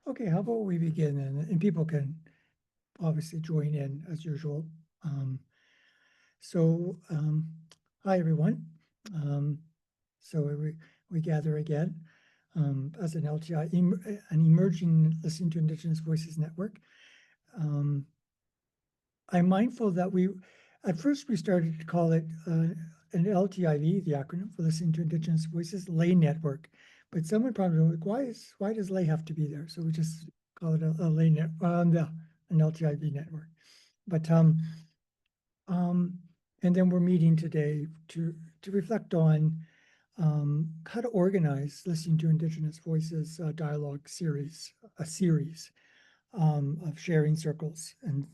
Okay, how about we begin and people can obviously join in as usual. Um, so, hi everyone. Um, so we gather again as an LTI, an emerging Listening to Indigenous Voices network. I'm mindful that at first we started to call it an LTIV, the acronym for Listening to Indigenous Voices Lay Network. But someone probably like, why does lay have to be there? So we just call it a lay net, an LTIV network. But and then we're meeting today to reflect on how to organize Listening to Indigenous Voices dialogue series, a series of sharing circles. And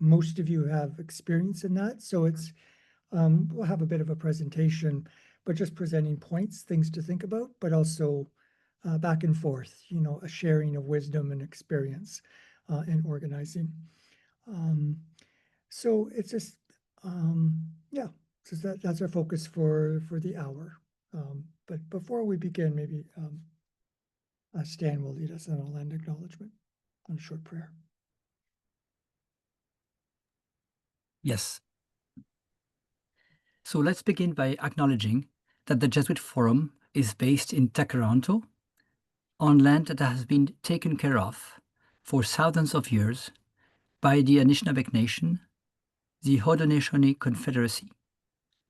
most of you have experience in that. So we'll have a bit of a presentation, but just presenting points, things to think about, but also back and forth, a sharing of wisdom and experience in organizing. So it's just, yeah, so that's our focus for the hour. But before we begin, maybe Stan will lead us in a land acknowledgement on a short prayer. Yes. So let's begin by acknowledging that the Jesuit Forum is based in Takaranto, on land that has been taken care of for thousands of years by the Anishinaabe Nation, the Haudenosaunee Confederacy,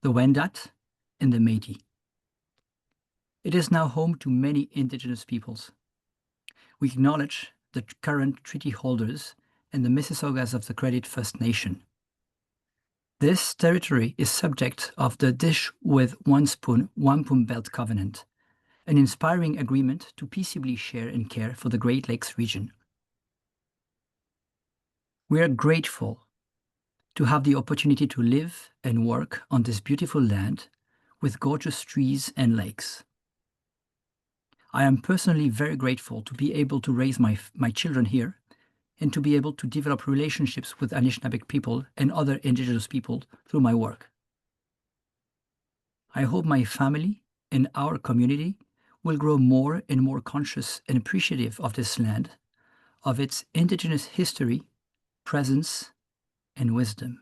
the Wendat, and the Métis. It is now home to many Indigenous peoples. We acknowledge the current treaty holders and the Mississaugas of the Credit First Nation. This territory is subject of the Dish with One Spoon, Wampum Belt Covenant, an inspiring agreement to peaceably share and care for the Great Lakes region. We are grateful to have the opportunity to live and work on this beautiful land with gorgeous trees and lakes. I am personally very grateful to be able to raise my children here and to be able to develop relationships with Anishinaabe people and other Indigenous people through my work. I hope my family and our community will grow more and more conscious and appreciative of this land, of its Indigenous history, presence, and wisdom.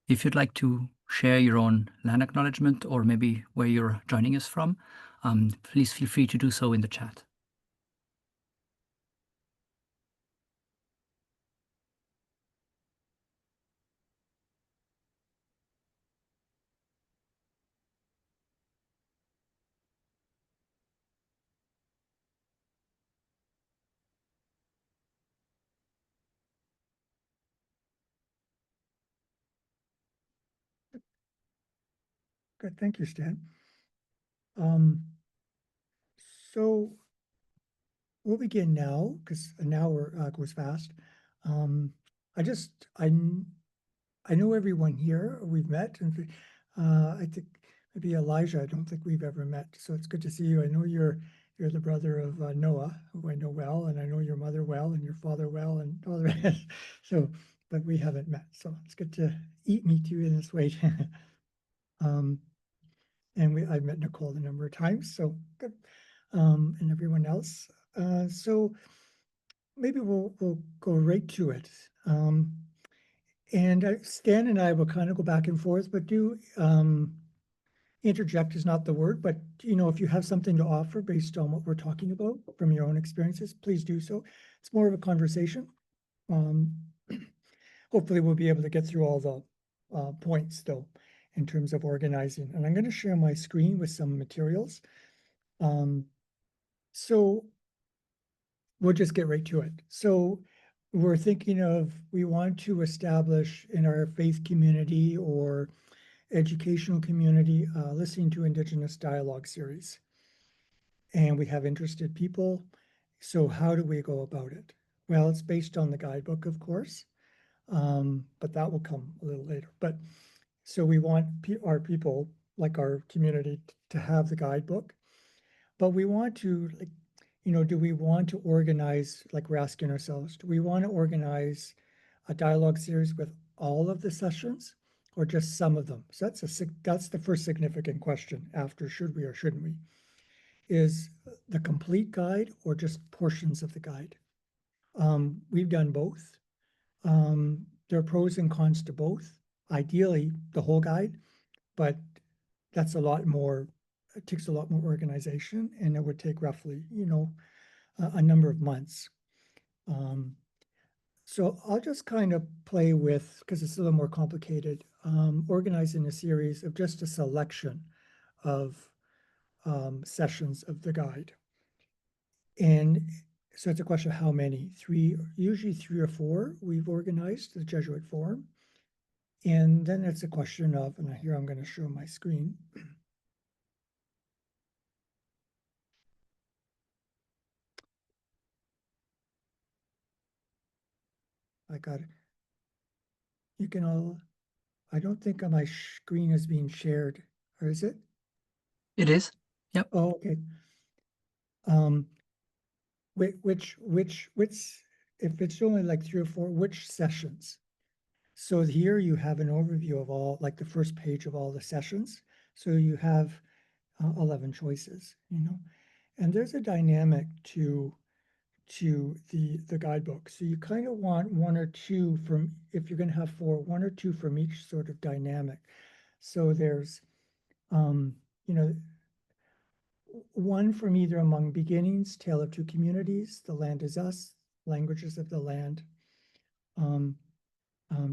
If you'd like to share your own land acknowledgement or maybe where you're joining us from, please feel free to do so in the chat. Good, thank you, Stan. So we'll begin now because an hour goes fast. I know everyone here. We've met, and I think maybe Elijah. I don't think we've ever met, so it's good to see you. I know you're the brother of Noah, who I know well, and I know your mother well, and your father well, and all the rest. So, but we haven't met, so it's good to meet you in this way. And I've met Nicole a number of times, so good, and everyone else. So maybe we'll go right to it. And Stan and I will kind of go back and forth, but do interject is not the word, but if you have something to offer based on what we're talking about from your own experiences, please do so. It's more of a conversation. Hopefully we'll be able to get through all the points though, in terms of organizing. And I'm going to share my screen with some materials. So we'll just get right to it. So we're thinking of, we want to establish in our faith community or educational community, Listening to Indigenous dialogue series. And we have interested people. So how do we go about it? Well, it's based on the guidebook, of course, but that will come a little later. But so we want our people, like our community, to have the guidebook, but we want to, do we want to organize, like we're asking ourselves, do we want to organize a dialogue series with all of the sessions? or just some of them? So that's the first significant question after should we or shouldn't we? Is the complete guide or just portions of the guide? We've done both. There are pros and cons to both. Ideally, the whole guide, but that's a lot more, it takes a lot more organization, and it would take roughly, a number of months. So I'll just kind of play with, because it's a little more complicated, organizing a series of just a selection of sessions of the guide. And so it's a question of how many. Usually 3 or 4 we've organized, the Jesuit Forum. And then it's a question of, and here I'm going to show my screen. I got it. You can all, I don't think my screen is being shared, or is it? It is. Yep. Oh, okay. Which, if it's only like 3 or 4, which sessions? So here you have an overview of all, like the first page of all the sessions. So you have 11 choices, and there's a dynamic to the guidebook. So you kind of want 1 or 2 from, if you're going to have 4, 1 or 2 from each sort of dynamic. So there's, one from either among beginnings, Tale of Two Communities, The Land Is Us, Languages of the Land,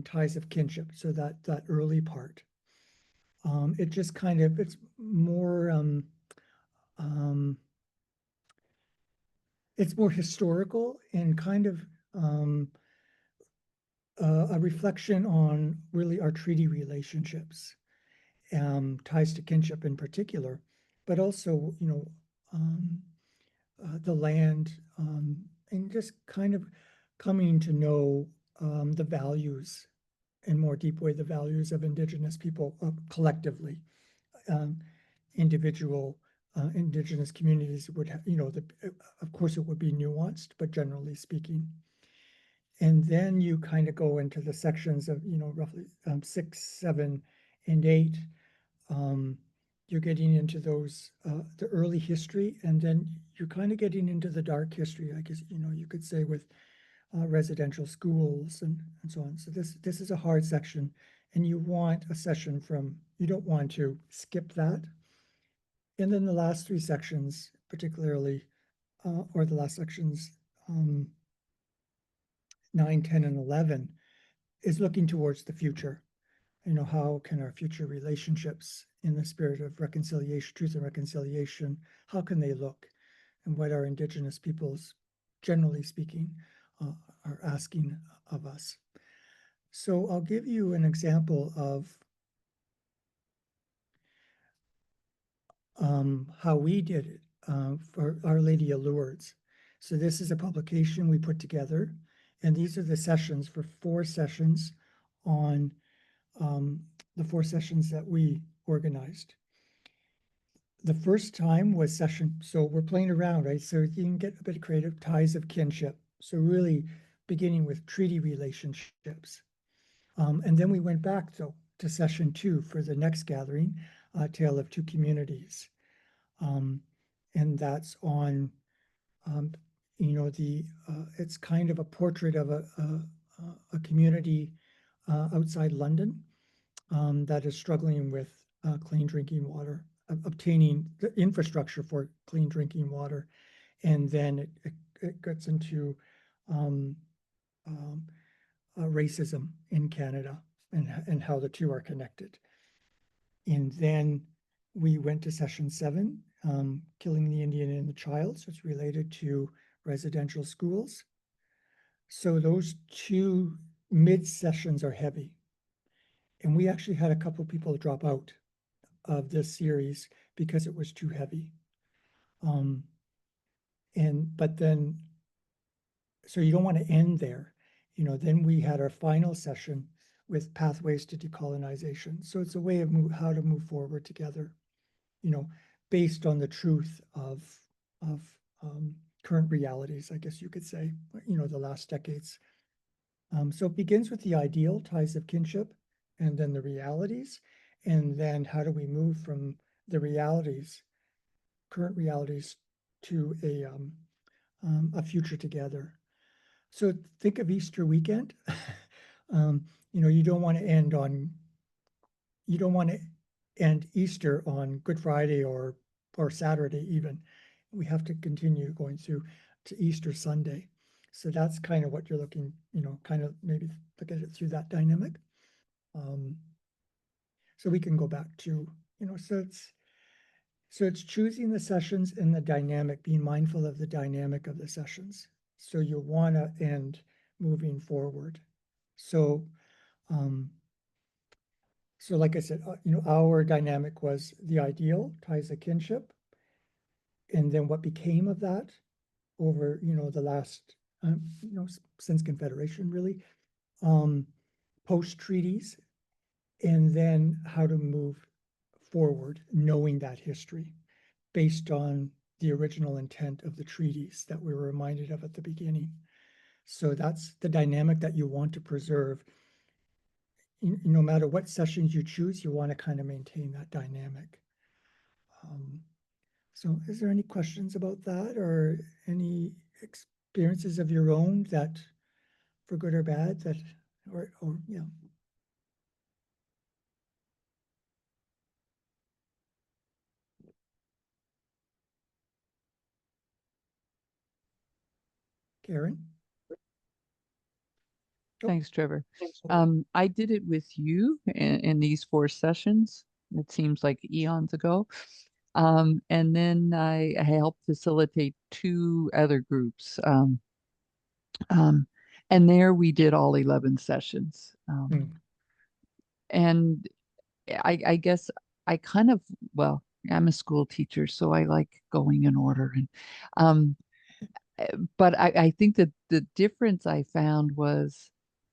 Ties of Kinship. So that early part. It just kind of, it's more, it's more historical and kind of a reflection on really our treaty relationships, ties to kinship in particular, but also, the land, and just kind of coming to know the values in more deep way, the values of Indigenous people collectively. Individual Indigenous communities would have, of course it would be nuanced, but generally speaking. And then you kind of go into the sections of, roughly 6, 7, and 8. You're getting into those, the early history, and then you're kind of getting into the dark history, I guess, you could say, with residential schools and so on. So this is a hard section, and you want a session you don't want to skip that. And then the last 3 sections, particularly, or the last sections, 9, 10, and 11, is looking towards the future. How can our future relationships in the spirit of reconciliation, truth and reconciliation, how can they look? And what our Indigenous peoples, generally speaking, are asking of us. So I'll give you an example of how we did it for Our Lady of Lourdes. So this is a publication we put together, and these are the sessions for 4 sessions on the 4 sessions that we organized. The first time was so we're playing around, right? So you can get a bit of creative, ties of kinship. So really beginning with treaty relationships. And then we went back to session 2 for the next gathering, Tale of Two Communities. And that's on, it's kind of a portrait of a community outside London that is struggling with clean drinking water, obtaining the infrastructure for clean drinking water. And then it gets into racism in Canada and how the two are connected. And then we went to session 7, Killing the Indian and the Child. So it's related to residential schools. So those 2 mid sessions are heavy. And we actually had a couple of people drop out of this series because it was too heavy. But then, so you don't want to end there. Then we had our final session with pathways to decolonization. So it's a way of how to move forward together, based on the truth of current realities, I guess you could say, the last decades. So it begins with the ideal, ties of kinship, and then the realities, and then how do we move from the realities, current realities, to a future together. So think of Easter weekend. You know, you don't want to end Easter on Good Friday or Saturday even. We have to continue going through to Easter Sunday. So that's kind of what you're looking, you know, kind of maybe look at it through that dynamic. So we can go back to, you know, so it's choosing the sessions and the dynamic, being mindful of the dynamic of the sessions. So you want to end moving forward. So, so like I said, you know, our dynamic was the ideal, ties of kinship, and then what became of that over, you know, the last, you know, since Confederation really, post treaties, and then how to move forward, knowing that history based on the original intent of the treaties that we were reminded of at the beginning. So that's the dynamic that you want to preserve. No matter what sessions you choose, you want to kind of maintain that dynamic. So is there any questions about that, or any experiences of your own that, for good or bad, that, or yeah. Karen? Thanks, Trevor. I did it with you in these 4 sessions. It seems like eons ago. And then I helped facilitate 2 other groups. And there we did all 11 sessions. And I guess I kind of, well, I'm a school teacher, so I like going in order. And but I think that the difference I found was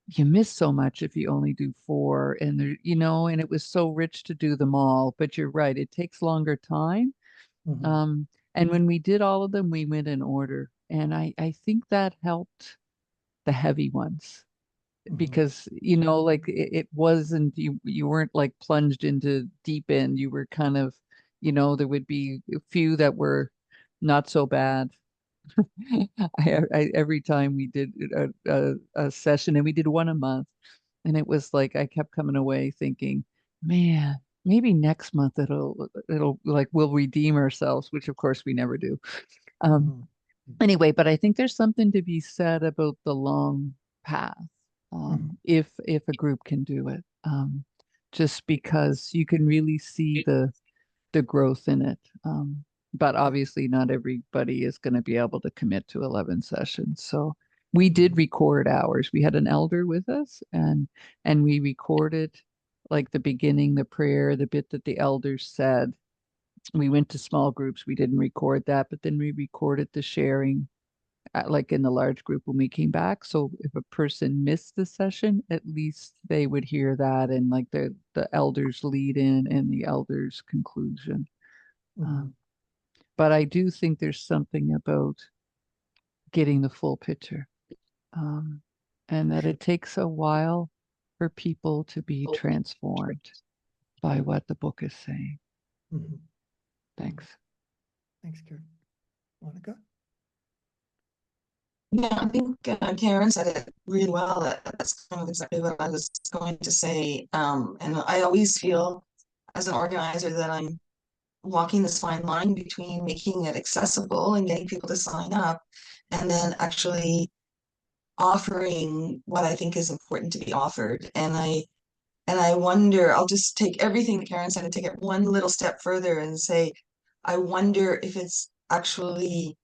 you miss so much if you only do 4, and there, you know, and it was so rich to do them all. But you're right, it takes longer time. And when we did all of them, we went in order, and I think that helped the heavy ones because, you know, like it wasn't, you weren't like plunged into deep end. You were kind of, you know, there would be a few that were not so bad. Every time we did a session, and we did one a month, and it was like I kept coming away thinking, man, maybe next month it'll like we'll redeem ourselves, which of course we never do. Anyway, but I think there's something to be said about the long path, if a group can do it, just because you can really see the growth in it. But obviously not everybody is going to be able to commit to 11 sessions. So we did record ours. We had an elder with us, and we recorded like the beginning, the prayer, the bit that the elders said. We went to small groups. We didn't record that, but then we recorded the sharing like in the large group when we came back. So if a person missed the session, at least they would hear that, and like the elders lead in and the elders conclusion. But I do think there's something about getting the full picture, and that it takes a while for people to be transformed by what the book is saying. Thanks. Thanks, Karen. Monica? Yeah, I think Karen said it really well. That's kind of exactly what I was going to say. And I always feel as an organizer that I'm walking this fine line between making it accessible and getting people to sign up, and then actually offering what I think is important to be offered. And I wonder, I'll just take everything that Karen said and take it one little step further and say, I wonder if it's actually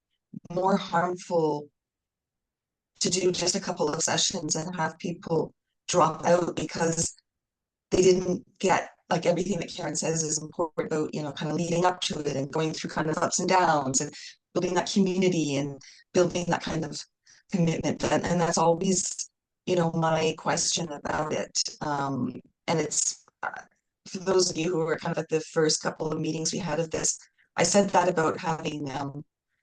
more harmful to do just a couple of sessions and have people drop out because they didn't get like everything that Karen says is important about, you know, kind of leading up to it and going through kind of ups and downs and building that community and building that kind of commitment. And that's always, you know, my question about it. And it's for those of you who were kind of at the first couple of meetings we had of this, I said that about having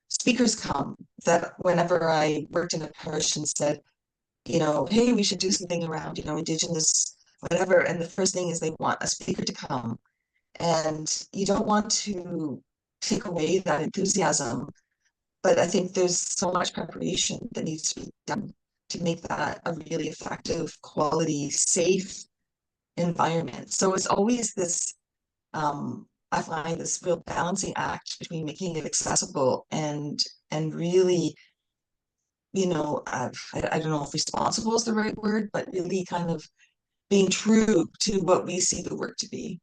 speakers come, that whenever I worked in a parish and said, you know, hey, we should do something around, you know, Indigenous whatever. And the first thing is they want a speaker to come. And you don't want to take away that enthusiasm. But I think there's so much preparation that needs to be done to make that a really effective, quality, safe environment. So it's always this, I find this real balancing act between making it accessible and really, I don't know if responsible is the right word, but really kind of being true to what we see the work to be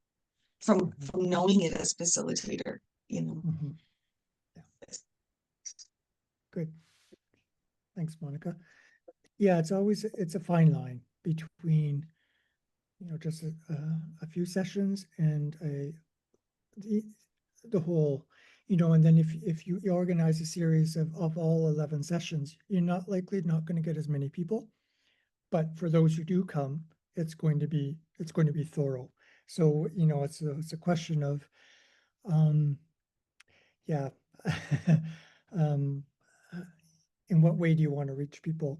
from knowing it as facilitator, Mhm. Yeah. Good. Thanks, Monica. Yeah, it's a fine line between, just a few sessions and the whole, and then if you organize a series of all 11 sessions, you're not going to get as many people. But for those who do come, it's going to be thorough. So, it's a question of, yeah, um, in what way do you want to reach people?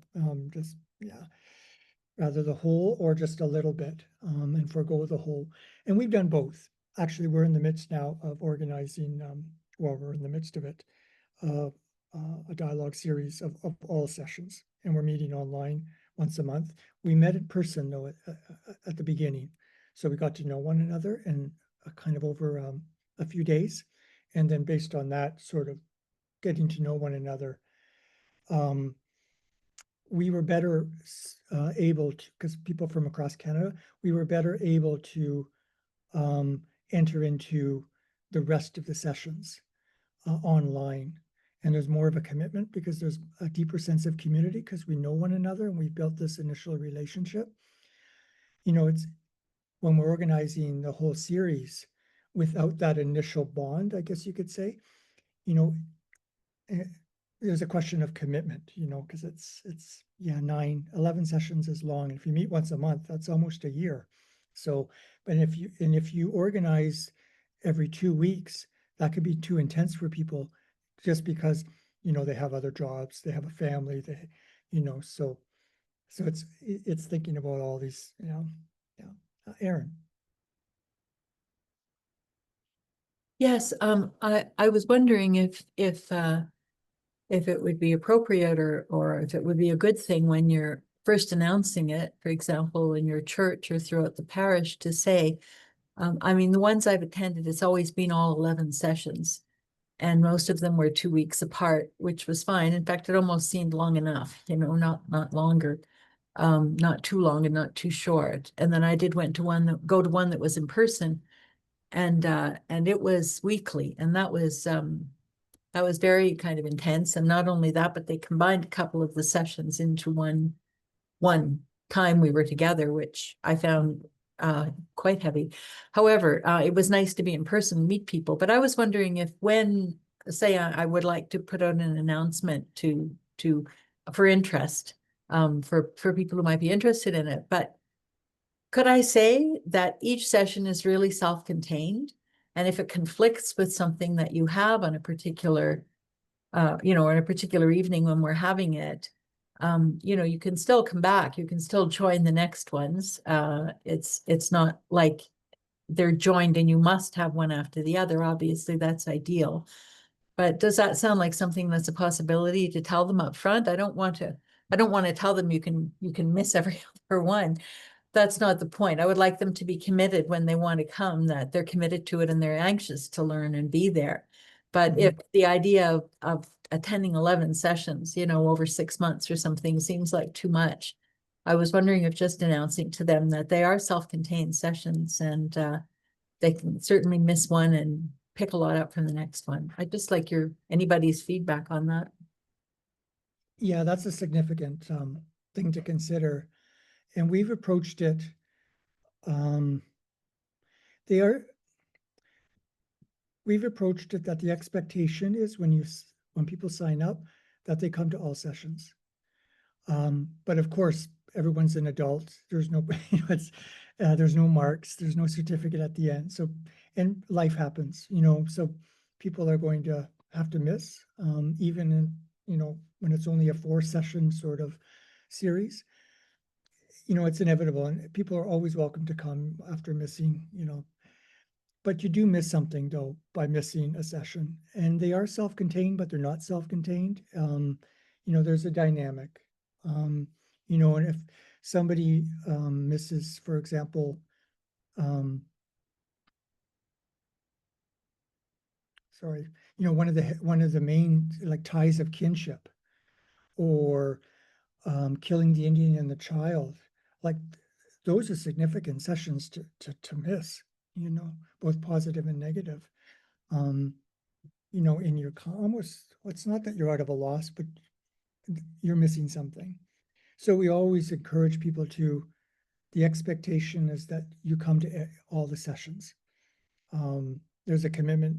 Just, yeah, rather the whole or just a little bit, and forego the whole. And we've done both. Actually, we're in the midst now of organizing, we're in the midst of it, uh, a dialogue series of all sessions, and we're meeting online once a month. We met in person though at the beginning, so we got to know one another and kind of over a few days, and then based on that, sort of getting to know one another, we were better able to, because people from across Canada, we were better able to enter into the rest of the sessions online. And there's more of a commitment because there's a deeper sense of community because we know one another and we've built this initial relationship. It's when we're organizing the whole series without that initial bond, I guess you could say, there's a question of commitment, because it's 11 sessions is long. If you meet once a month, that's almost a year. So, but if you organize every 2 weeks, that could be too intense for people just because, they have other jobs, they have a family, so it's thinking about all these, yeah. Aaron. Yes, I was wondering if it would be appropriate or if it would be a good thing when you're first announcing it, for example, in your church or throughout the parish, to say, I mean, the ones I've attended, it's always been all 11 sessions, and most of them were 2 weeks apart, which was fine. In fact, it almost seemed long enough, not longer, not too long and not too short. And then I did go to one that was in person, and it was weekly, and that was very kind of intense. And not only that, but they combined a couple of the sessions into one time we were together, which I found quite heavy. However, it was nice to be in person, meet people. But I was wondering if when, say, I would like to put out an announcement for interest, for people who might be interested in it. But could I say that each session is really self-contained? And if it conflicts with something that you have on a particular, on a particular evening when we're having it, you can still come back. You can still join the next ones. It's not like they're joined and you must have one after the other. Obviously, that's ideal. But does that sound like something that's a possibility to tell them up front? I don't want to tell them you can miss every other one. That's not the point. I would like them to be committed when they want to come, that they're committed to it and they're anxious to learn and be there. But if the idea of attending 11 sessions, over 6 months or something seems like too much, I was wondering if just announcing to them that they are self-contained sessions and they can certainly miss one and pick a lot up from the next one. I'd just like anybody's feedback on that. Yeah, that's a significant thing to consider. And we've approached it, we've approached it that the expectation is when people sign up, that they come to all sessions. But of course, everyone's an adult. There's no, there's no marks, there's no certificate at the end. So, and life happens, so people are going to have to miss, even in, when it's only a 4-session sort of series. it's inevitable, and people are always welcome to come after missing, but you do miss something though by missing a session, and they are self-contained, but they're not self-contained. There's a dynamic, and if somebody misses, for example, one of the main like ties of kinship, or killing the Indian and the child, like those are significant sessions to miss, both positive and negative. And you're almost, well, it's not that you're out of a loss, but you're missing something. So we always encourage people the expectation is that you come to all the sessions. There's a commitment,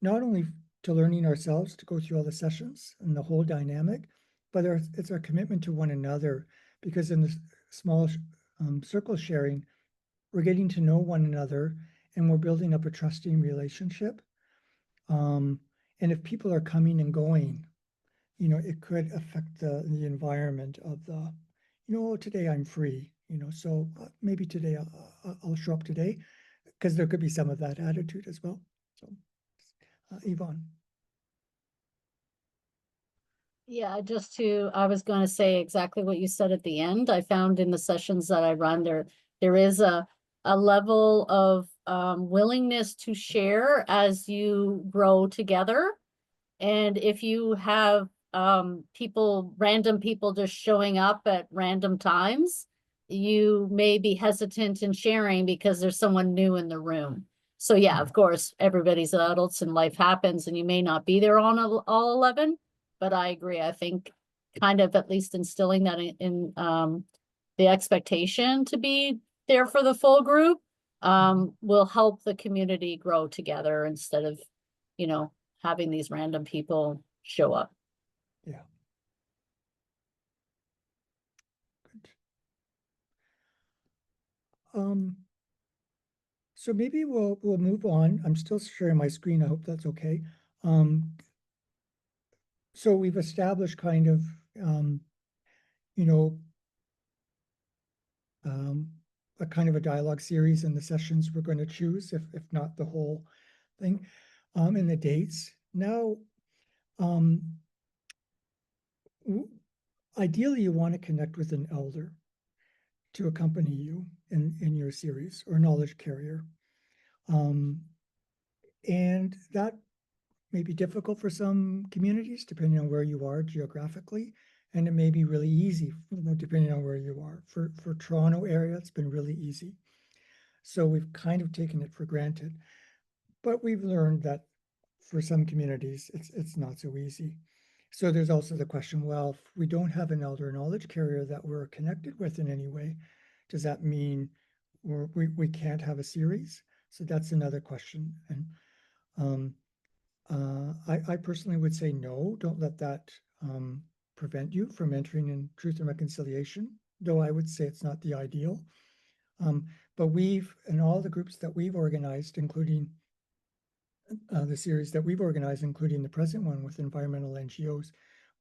not only to learning ourselves to go through all the sessions and the whole dynamic, but it's our commitment to one another, because in the small circle sharing, we're getting to know one another and we're building up a trusting relationship. And if people are coming and going, it could affect the environment of today I'm free, so maybe today I'll show up today, because there could be some of that attitude as well. So, Yvonne. Yeah, I was going to say exactly what you said at the end. I found in the sessions that I run there is a level of willingness to share as you grow together. And if you have random people just showing up at random times, you may be hesitant in sharing because there's someone new in the room. So yeah, of course, everybody's adults and life happens and you may not be there on all 11. But I agree. I think kind of at least instilling that in the expectation to be there for the full group will help the community grow together instead of, having these random people show up. Yeah. Good. So maybe we'll move on. I'm still sharing my screen. I hope that's okay. So we've established kind of, a kind of a dialogue series in the sessions we're going to choose, if not the whole thing, and the dates. Now, ideally, you want to connect with an elder to accompany you in your series, or knowledge carrier. And that may be difficult for some communities, depending on where you are geographically, and it may be really easy, depending on where you are. For Toronto area, it's been really easy. So we've kind of taken it for granted, but we've learned that for some communities, it's not so easy. So there's also the question, well, if we don't have an elder knowledge carrier that we're connected with in any way, does that mean we can't have a series? So that's another question. And I personally would say no, don't let that prevent you from entering in Truth and Reconciliation, though I would say it's not the ideal. But in all the groups that we've organized, including the series that we've organized, including the present one with environmental NGOs,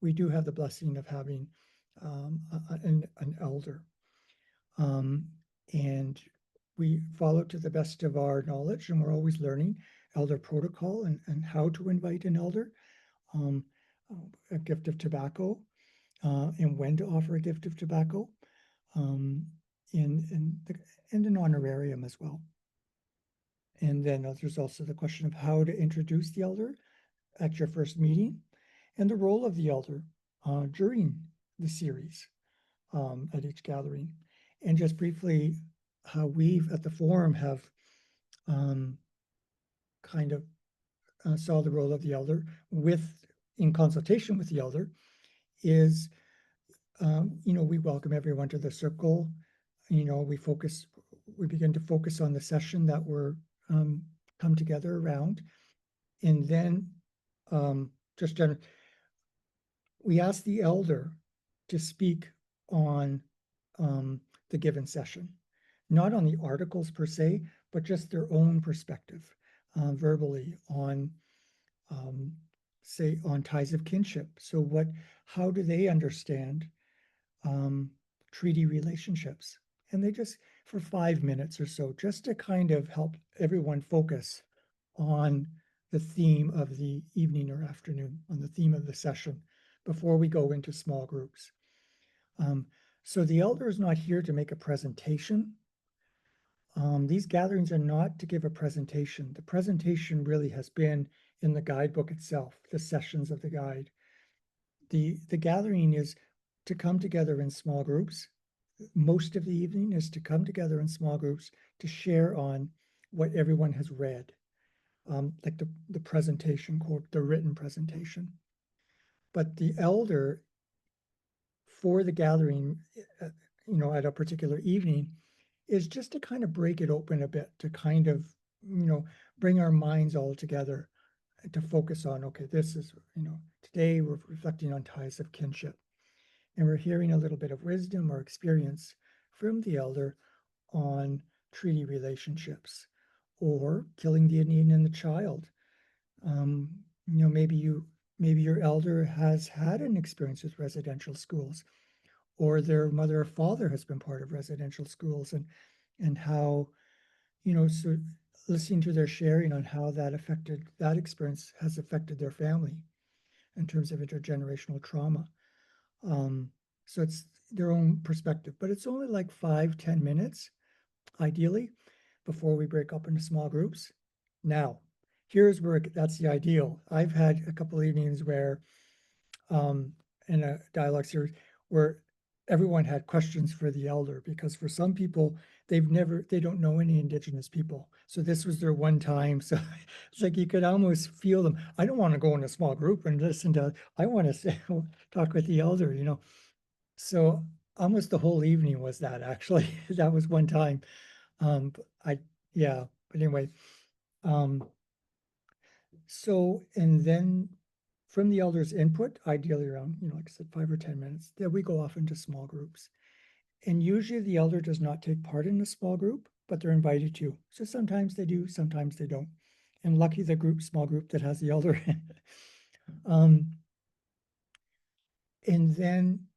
we do have the blessing of having an elder. And we follow to the best of our knowledge, and we're always learning elder protocol and how to invite an elder, a gift of tobacco, and when to offer a gift of tobacco, and an honorarium as well. And then there's also the question of how to introduce the elder at your first meeting, and the role of the elder during the series at each gathering. And just briefly, how we've at the forum have kind of saw the role of the elder in consultation with the elder is, we welcome everyone to the circle. We begin to focus on the session that we're come together around. And then we ask the elder to speak on the given session, not on the articles per se, but just their own perspective verbally on, say, on ties of kinship. So how do they understand treaty relationships? And they just, for 5 minutes or so, just to kind of help everyone focus on the theme of the evening or afternoon, on the theme of the session, before we go into small groups. So the elder is not here to make a presentation. These gatherings are not to give a presentation. The presentation really has been in the guidebook itself, the sessions of the guide. The gathering is to come together in small groups. Most of the evening is to come together in small groups to share on what everyone has read, like the presentation, quote, the written presentation. But the elder for the gathering, at a particular evening, is just to kind of break it open a bit, to kind of, bring our minds all together to focus on, okay, this is, today we're reflecting on ties of kinship. And we're hearing a little bit of wisdom or experience from the elder on treaty relationships or killing the Indian and the child. Maybe your elder has had an experience with residential schools, or their mother or father has been part of residential schools, and how, so listening to their sharing on how that experience has affected their family in terms of intergenerational trauma. So it's their own perspective, but it's only like 5-10 minutes, ideally, before we break up into small groups. Now, here's where that's the ideal. I've had a couple of evenings where, in a dialogue series, where everyone had questions for the elder, because for some people, they don't know any Indigenous people. So this was their one time. So it's like you could almost feel them. I don't want to go in a small group and listen to, I want to talk with the elder, So almost the whole evening was that, actually. That was one time. But anyway. So, and then from the elder's input, ideally around, like I said, 5 or 10 minutes, then we go off into small groups. And usually the elder does not take part in a small group, but they're invited to. So sometimes they do, sometimes they don't. And lucky the small group that has the elder. And then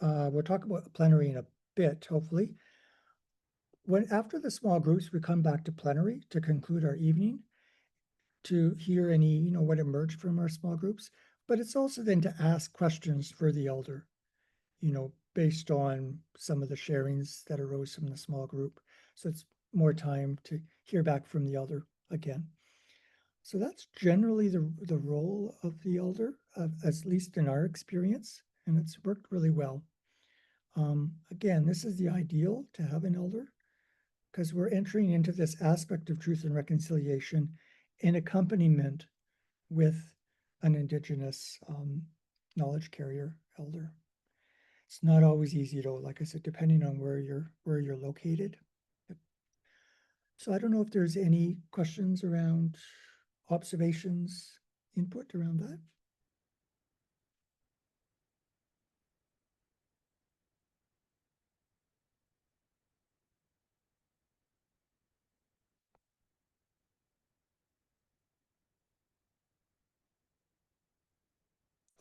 we'll talk about plenary in a bit, hopefully. After the small groups, we come back to plenary to conclude our evening, to hear any, what emerged from our small groups. But it's also then to ask questions for the elder, based on some of the sharings that arose from the small group. So it's more time to hear back from the elder again. So that's generally the role of the elder, at least in our experience, and it's worked really well. Again, this is the ideal to have an elder, because we're entering into this aspect of truth and reconciliation in accompaniment with an Indigenous knowledge carrier elder. It's not always easy, though, like I said, depending on where you're located. So I don't know if there's any questions around observations, input around that.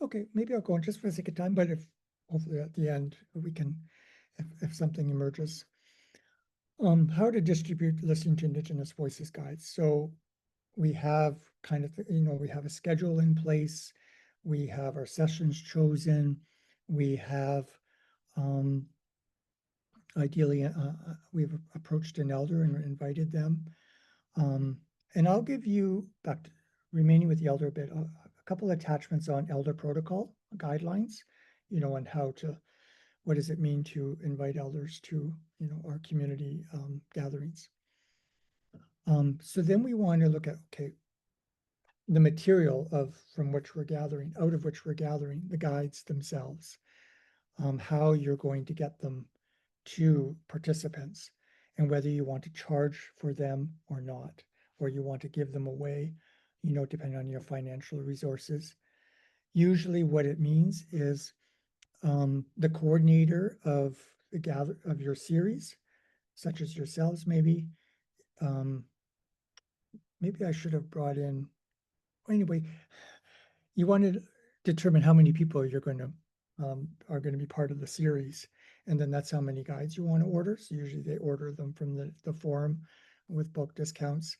Okay, maybe I'll go on just for the sake of time, but if hopefully at the end we can, if something emerges. How to distribute listening to Indigenous voices guides. So we have kind of, we have a schedule in place. We have our sessions chosen. We have, ideally, we've approached an elder and invited them. And I'll give you, back to remaining with the elder a bit, a couple attachments on elder protocol guidelines, on how to, what does it mean to invite elders to, our community gatherings. So then we want to look at, okay, the material from which we're gathering, out of which we're gathering, the guides themselves, how you're going to get them to participants, and whether you want to charge for them or not, or you want to give them away, depending on your financial resources. Usually what it means is the coordinator of your series, such as yourselves, maybe I should have brought in, anyway, you want to determine how many people you're going to are going to be part of the series. And then that's how many guides you want to order. So usually they order them from the forum with bulk discounts.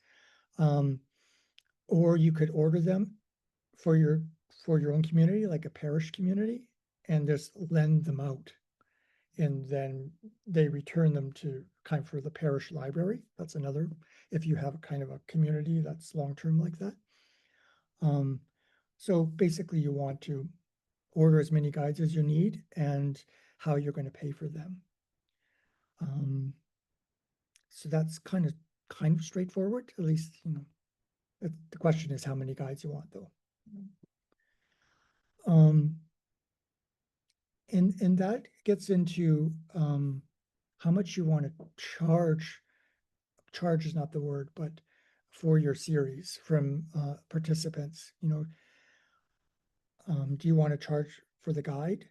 Or you could order them for your own community, like a parish community, and just lend them out. And then they return them to kind of for the parish library. That's another, if you have kind of a community that's long-term like that. So basically you want to order as many guides as you need and how you're going to pay for them. So that's kind of straightforward, at least, you know. The question is how many guides you want, though. And that gets into how much you want to charge. Charge is not the word, but for your series from participants. You know, do you want to charge for the guide,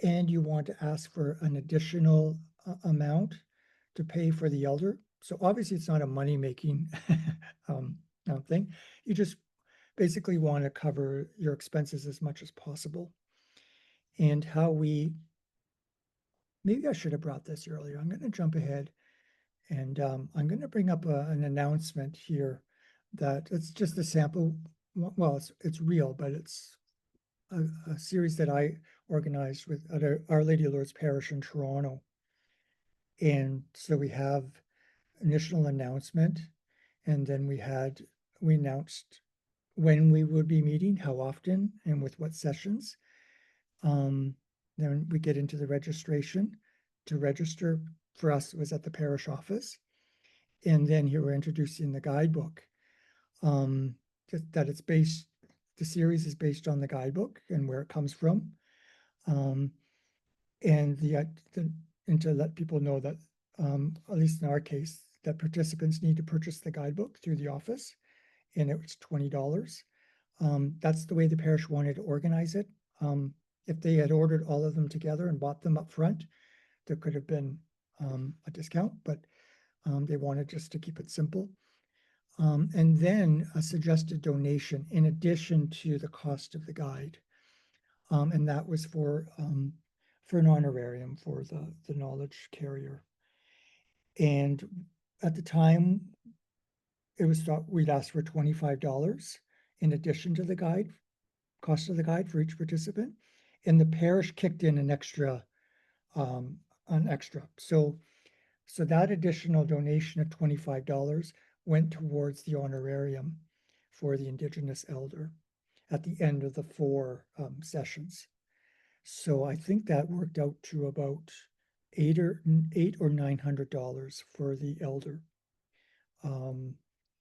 and you want to ask for an additional amount to pay for the elder? So obviously, it's not a money-making thing. You just basically want to cover your expenses as much as possible. And how maybe I should have brought this earlier. I'm going to jump ahead, and I'm going to bring up an announcement here that it's just a sample. Well, it's real, but it's a series that I organized with at Our Lady of Lourdes Parish in Toronto. And so we have initial announcement, and then we announced when we would be meeting, how often, and with what sessions. Then we get into the registration. To register for us, it was at the parish office. And then here we're introducing the guidebook. That it's based, the series is based on the guidebook and where it comes from. And to let people know that, at least in our case, that participants need to purchase the guidebook through the office, and it was $20. That's the way the parish wanted to organize it. If they had ordered all of them together and bought them up front, there could have been a discount, but they wanted just to keep it simple. And then a suggested donation in addition to the cost of the guide. And that was for an honorarium for the knowledge carrier. And at the time, it was thought we'd ask for $25 in addition to the guide, cost of the guide for each participant. And the parish kicked in an extra. So that additional donation of $25 went towards the honorarium for the Indigenous elder at the end of the 4 sessions. So I think that worked out to about $800 or $900 for the elder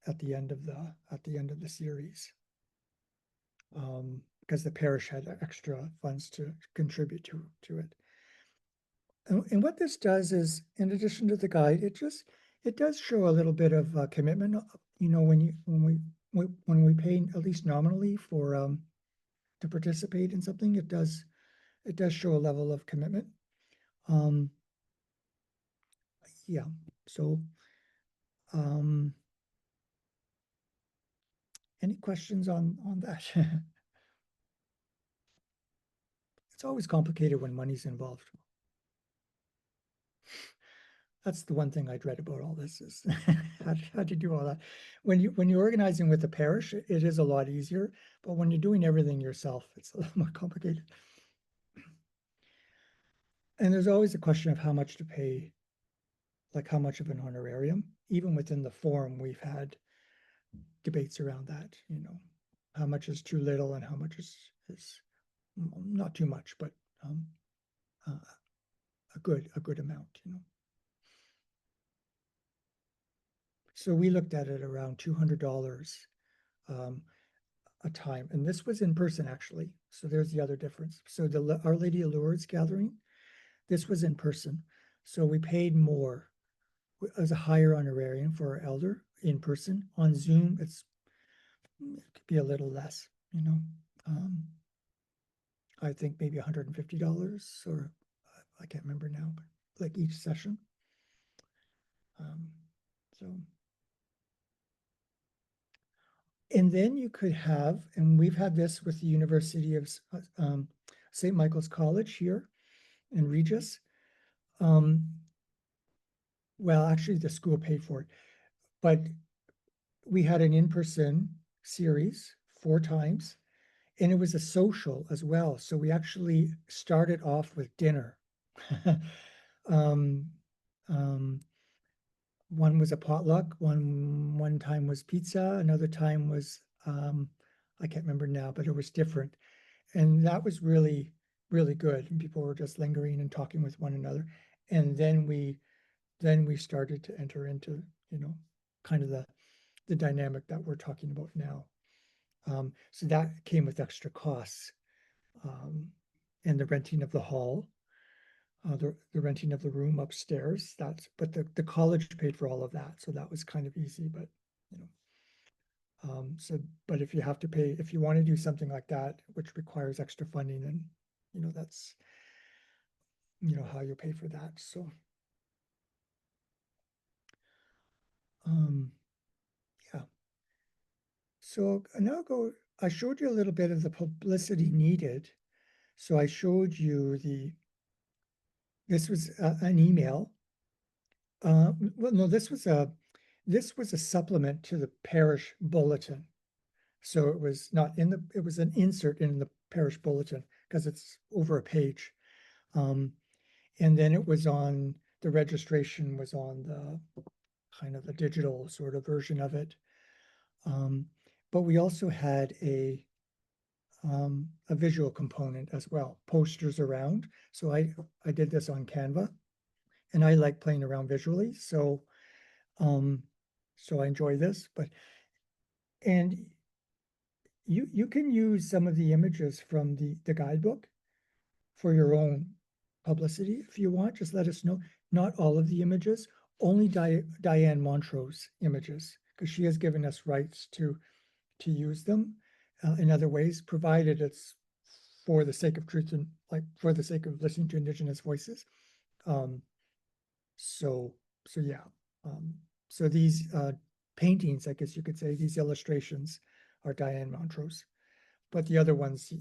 at the end of the series, because the parish had extra funds to contribute to it. And what this does is, in addition to the guide, it does show a little bit of commitment. You know, when we pay at least nominally for to participate in something, it does show a level of commitment. Yeah. So, any questions on that? It's always complicated when money's involved. That's the one thing I dread about all this is how to do all that. When you're organizing with the parish, it is a lot easier, but when you're doing everything yourself, it's a lot more complicated. And there's always a question of how much to pay, like how much of an honorarium. Even within the forum, we've had debates around that, you know, how much is too little and how much is not too much, but a good amount, you know. So we looked at it around $200 a time, and this was in person actually. So there's the other difference. So the Our Lady of Lourdes gathering, this was in person. So we paid more as a higher honorarium for our elder in person. On Zoom, it could be a little less, you know. I think maybe $150, or I can't remember now, but like each session. So. And then you could have, and we've had this with the University of St. Michael's College here in Regis. Well, actually, the school paid for it, but we had an in-person series 4 times, and it was a social as well. So we actually started off with dinner. um, one was a potluck, one time was pizza, another time was I can't remember now, but it was different. And that was really, really good. And people were just lingering and talking with one another. And then we started to enter into, kind of the dynamic that we're talking about now. So that came with extra costs, and the renting of the hall, the renting of the room upstairs. But the college paid for all of that, so that was kind of easy. But but if you have to pay, if you want to do something like that, which requires extra funding, then that's how you pay for that. So yeah. So now I showed you a little bit of the publicity needed. So I showed you this was an email. Well, no, this was a supplement to the parish bulletin. So it was not it was an insert in the parish bulletin because it's over a page. And then it was the registration was on the kind of the digital sort of version of it. But we also had a visual component as well, posters around. So I did this on Canva, and I like playing around visually. So I enjoy this, and you can use some of the images from the guidebook for your own publicity if you want. Just let us know. Not all of the images, only Diane Montrose images, because she has given us rights to use them in other ways, provided it's for the sake of truth and for the sake of listening to Indigenous voices. So yeah. So these paintings, I guess you could say, these illustrations are Diane Montrose, but the other ones,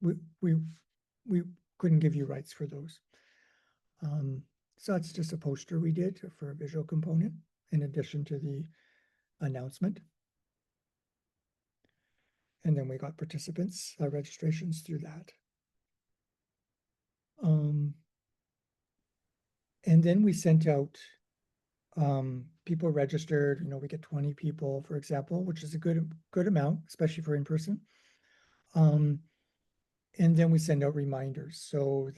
we couldn't give you rights for those. So it's just a poster we did for a visual component in addition to the announcement. And then we got participants registrations through that. And then we sent out, people registered, we get 20 people, for example, which is a good amount, especially for in-person. And then we send out reminders. So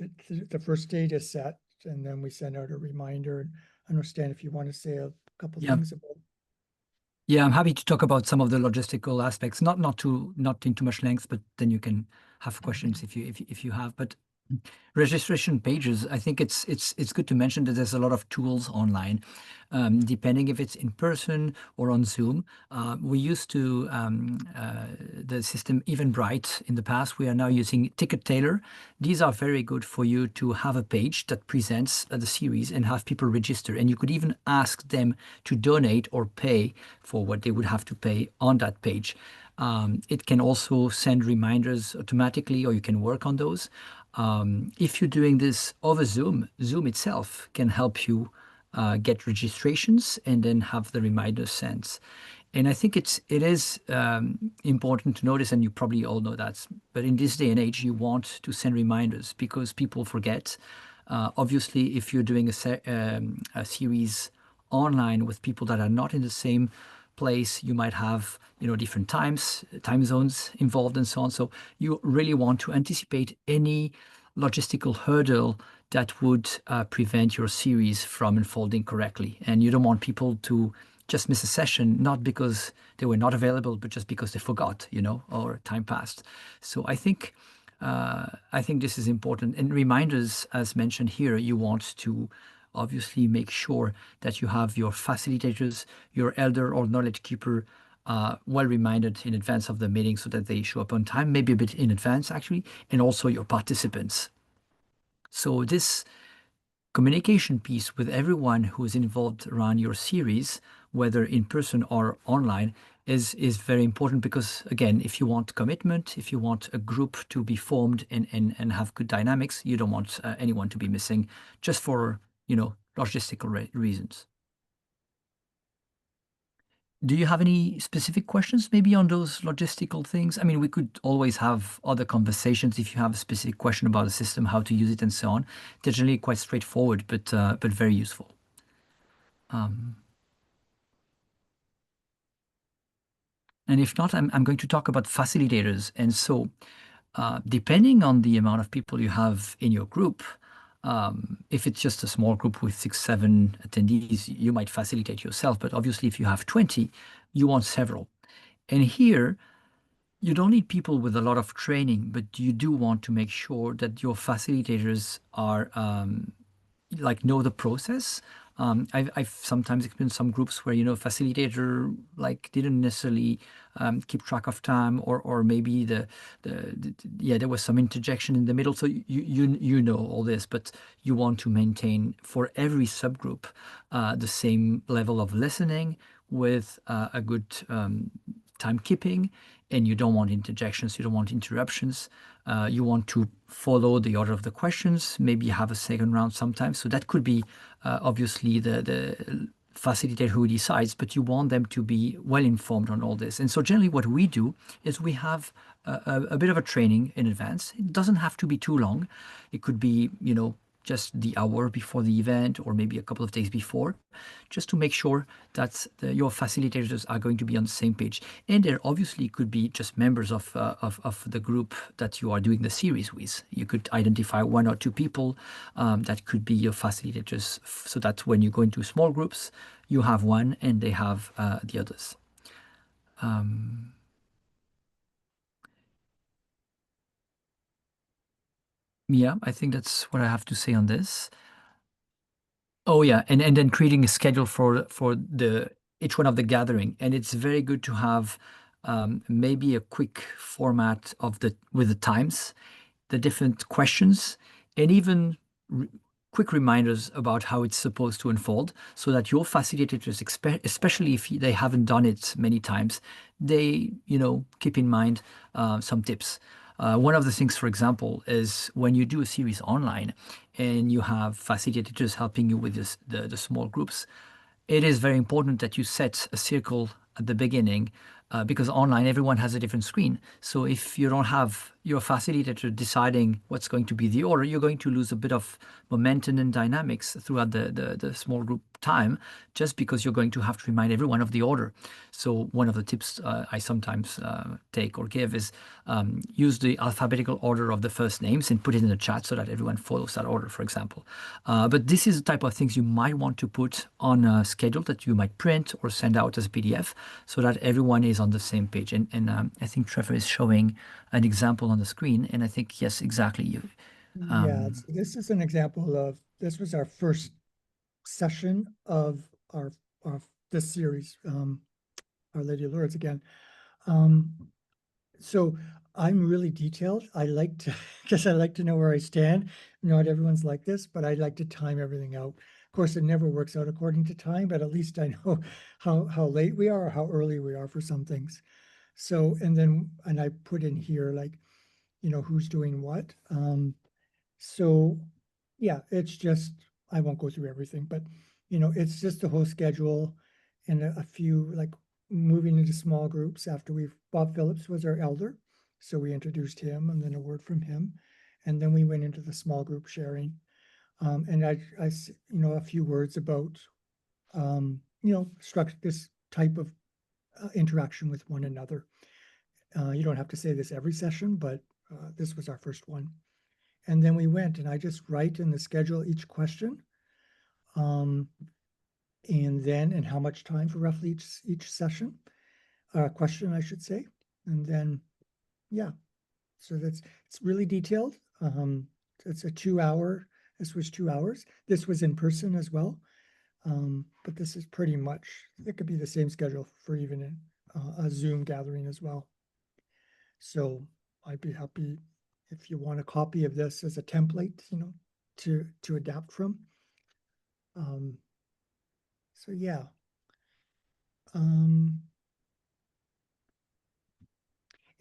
the first date is set, and then we send out a reminder. I understand if you want to say a couple things about. Yeah, I'm happy to talk about some of the logistical aspects, not in too much length, but then you can have questions if you have. But registration pages, I think it's good to mention that there's a lot of tools online, depending if it's in person or on Zoom. We used to the system Eventbrite in the past. We are now using Ticket Tailor. These are very good for you to have a page that presents the series and have people register. And you could even ask them to donate or pay for what they would have to pay on that page. It can also send reminders automatically, or you can work on those. If you're doing this over Zoom, Zoom itself can help you get registrations and then have the reminders sent. And I think it is important to notice, and you probably all know that, but in this day and age, you want to send reminders because people forget. Obviously, if you're doing a series online with people that are not in the same place, you might have different time zones involved and so on. So you really want to anticipate any logistical hurdle that would prevent your series from unfolding correctly. And you don't want people to just miss a session, not because they were not available, but just because they forgot, or time passed. So I think this is important. And reminders, as mentioned here, you want to obviously make sure that you have your facilitators, your elder or knowledge keeper well reminded in advance of the meeting so that they show up on time, maybe a bit in advance actually, and also your participants. So this communication piece with everyone who is involved around your series, whether in person or online, is very important because, again, if you want commitment, if you want a group to be formed and have good dynamics, you don't want anyone to be missing just for, logistical reasons. Do you have any specific questions maybe on those logistical things? I mean, we could always have other conversations if you have a specific question about the system, how to use it and so on. They're generally quite straightforward, but very useful. And if not, I'm going to talk about facilitators. And so depending on the amount of people you have in your group, if it's just a small group with 6, 7 attendees, you might facilitate yourself. But obviously, if you have 20, you want several. And here, you don't need people with a lot of training, but you do want to make sure that your facilitators are know the process. I've sometimes experienced some groups where facilitator didn't necessarily keep track of time, or maybe there was some interjection in the middle. So you know all this, but you want to maintain for every subgroup the same level of listening with a good timekeeping, and you don't want interjections, you don't want interruptions. You want to follow the order of the questions, maybe have a second round sometimes. So that could be obviously the facilitator who decides, but you want them to be well informed on all this. And so generally what we do is we have a bit of a training in advance. It doesn't have to be too long. It could be, just the hour before the event or maybe a couple of days before, just to make sure that your facilitators are going to be on the same page. And there obviously could be just members of the group that you are doing the series with. You could identify 1 or 2 people that could be your facilitators, so that when you go into small groups, you have one and they have the others. Yeah, I think that's what I have to say on this. Oh yeah, and then creating a schedule for each one of the gathering, and it's very good to have maybe a quick format with the times, the different questions, and even quick reminders about how it's supposed to unfold, so that your facilitators, especially if they haven't done it many times, they keep in mind some tips. One of the things, for example, is when you do a series online and you have facilitators helping you with the small groups, it is very important that you set a circle at the beginning, because online everyone has a different screen. So if you don't have your facilitator deciding what's going to be the order, you're going to lose a bit of momentum and dynamics throughout the small group time, just because you're going to have to remind everyone of the order. So one of the tips I sometimes take or give is use the alphabetical order of the first names and put it in the chat so that everyone follows that order, for example. But this is the type of things you might want to put on a schedule that you might print or send out as a PDF, so that everyone is on the same page. And I think Trevor is showing an example on the screen, and I think, yes, exactly. Yeah, this is an example of, this was our first session of this series, Our Lady of Lourdes again. So I'm really detailed. I like to, because I like to know where I stand. Not everyone's like this, but I like to time everything out. Of course, it never works out according to time, but at least I know how late we are or how early we are for some things. So, and I put in here, like, who's doing what. So yeah, it's just, I won't go through everything, but it's just the whole schedule and a few, like, moving into small groups after Bob Phillips was our elder. So we introduced him and then a word from him. And then we went into the small group sharing. And I a few words about, structure, this type of interaction with one another. You don't have to say this every session, but this was our first one. And then we went, and I just write in the schedule each question, and how much time for roughly each session, question, I should say. And then, yeah, so it's really detailed. It's a 2-hour, this was 2 hours. This was in person as well. But this is pretty much, it could be the same schedule for even a Zoom gathering as well. So I'd be happy if you want a copy of this as a template, to adapt from. So yeah.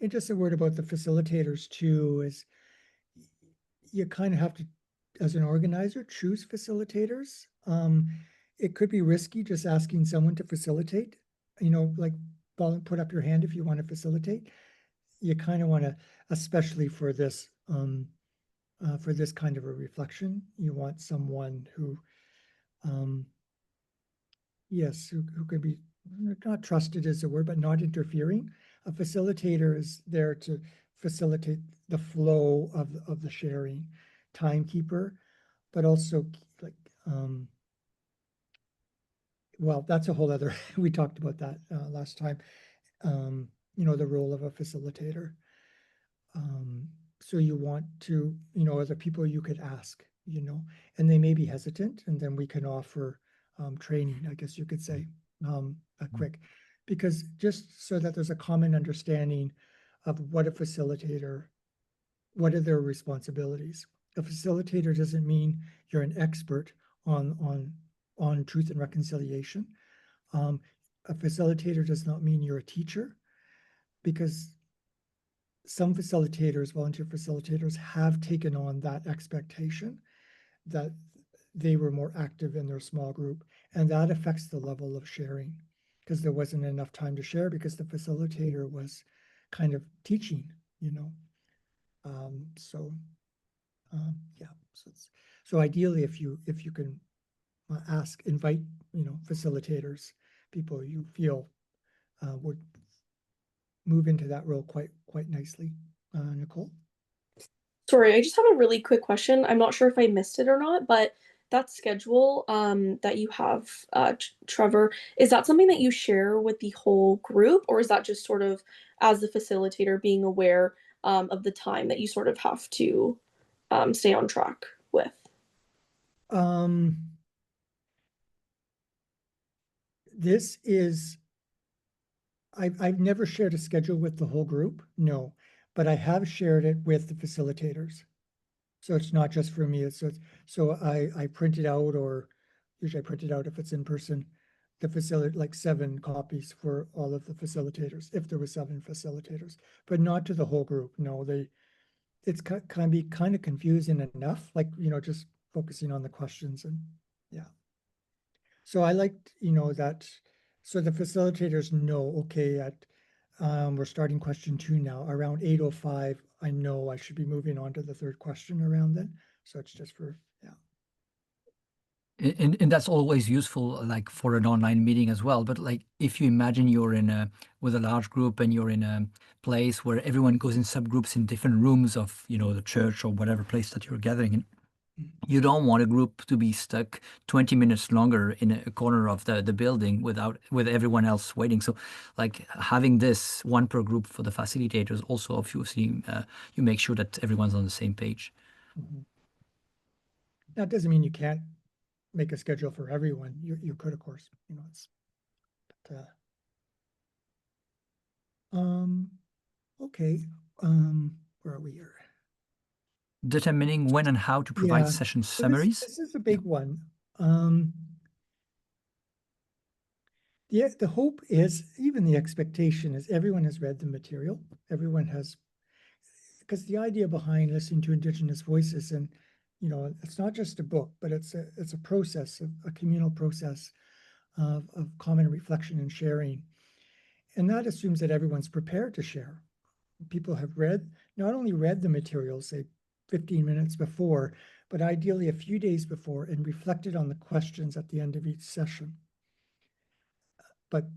And just a word about the facilitators too, is you kind of have to, as an organizer, choose facilitators. It could be risky just asking someone to facilitate, like put up your hand if you want to facilitate. You kind of want to, especially for this kind of a reflection, you want someone who, yes, who could be not trusted is a word, but not interfering. A facilitator is there to facilitate the flow of the sharing, timekeeper, but also like, well, that's a whole other, we talked about that last time, the role of a facilitator. So you want to, other people you could ask, and they may be hesitant, and then we can offer training, I guess you could say, a quick, because just so that there's a common understanding of what are their responsibilities. A facilitator doesn't mean you're an expert on truth and reconciliation. A facilitator does not mean you're a teacher, because some facilitators, volunteer facilitators, have taken on that expectation that they were more active in their small group, and that affects the level of sharing, because there wasn't enough time to share because the facilitator was kind of teaching, yeah. So ideally, if you can invite, facilitators, people you feel would move into that role quite nicely. Nicole? Sorry, I just have a really quick question. I'm not sure if I missed it or not, but that schedule that you have, Trevor, is that something that you share with the whole group, or is that just sort of as the facilitator being aware of the time that you sort of have to stay on track with? This is, I've never shared a schedule with the whole group, no, but I have shared it with the facilitators. So it's not just for me. So I print it out, or usually I print it out if it's in person, like 7 copies for all of the facilitators, if there were 7 facilitators, but not to the whole group. No, it's can be kind of confusing enough, like, just focusing on the questions, and yeah. So I liked, that, so the facilitators know, okay, we're starting question 2 now. Around 8:05, I know I should be moving on to the 3rd question around then. So it's just for, yeah. And that's always useful, like for an online meeting as well. But like, if you imagine you're with a large group and you're in a place where everyone goes in subgroups in different rooms of, the church or whatever place that you're gathering in, you don't want a group to be stuck 20 minutes longer in a corner of the building with everyone else waiting. So like having this one per group for the facilitators also obviously you make sure that everyone's on the same page. Mm-hmm. That doesn't mean you can't make a schedule for everyone. You could, of course, but, okay. Where are we here? Determining when and how to provide session summaries. This is a big one. The hope is, even the expectation is, everyone has read the material. Everyone has, because the idea behind listening to Indigenous voices, and it's not just a book, but it's a process, a communal process of common reflection and sharing, and that assumes that everyone's prepared to share. People have not only read the material, say 15 minutes before, but ideally a few days before, and reflected on the questions at the end of each session. But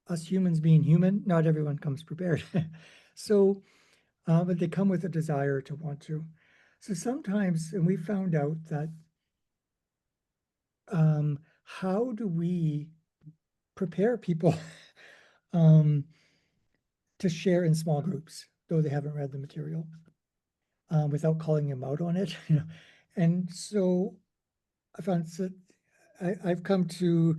us humans being human, not everyone comes prepared. So, but they come with a desire to want to. So sometimes, and we found out that, how do we prepare people to share in small groups, though they haven't read the material, without calling them out on it? And so I found that I've come to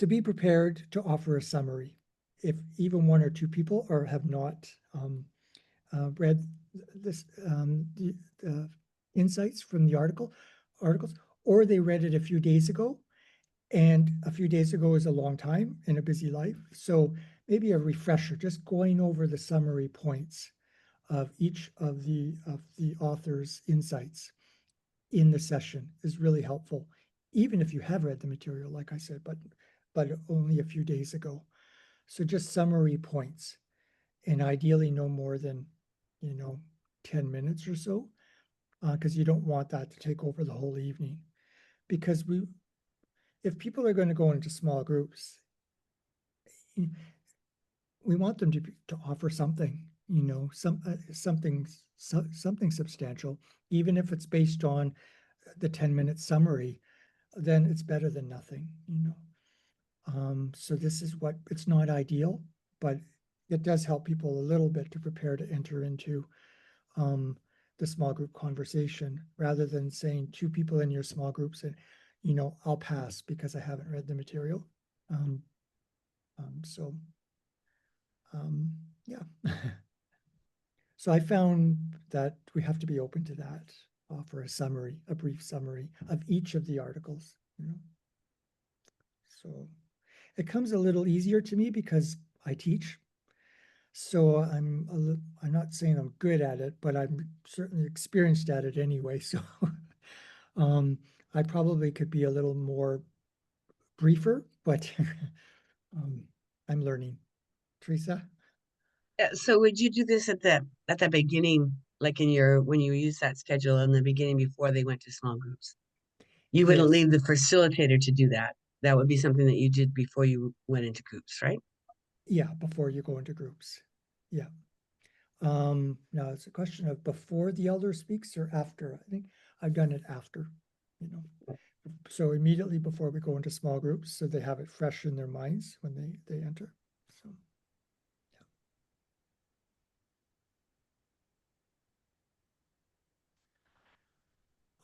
be prepared to offer a summary if even 1 or 2 people have not read this, the insights from the articles, or they read it a few days ago, and a few days ago is a long time in a busy life. So maybe a refresher, just going over the summary points of each of the author's insights in the session is really helpful, even if you have read the material, like I said, but only a few days ago. So just summary points, and ideally no more than, 10 minutes or so, because you don't want that to take over the whole evening. Because if people are going to go into small groups, we want them to offer something, something substantial, even if it's based on the 10-minute summary, then it's better than nothing, so this is what, it's not ideal, but it does help people a little bit to prepare to enter into the small group conversation, rather than saying two people in your small groups and, I'll pass because I haven't read the material. Yeah. So I found that we have to be open to that, offer a brief summary of each of the articles, So it comes a little easier to me because I teach. So I'm not saying I'm good at it, but I'm certainly experienced at it anyway. So I probably could be a little more briefer, but I'm learning. Teresa? So would you do this at the beginning, like when you use that schedule in the beginning before they went to small groups? You wouldn't Yes. leave the facilitator to do that. That would be something that you did before you went into groups, right? Yeah, before you go into groups. Yeah. Now it's a question of before the elder speaks or after. I think I've done it after, So immediately before we go into small groups, so they have it fresh in their minds when they enter. So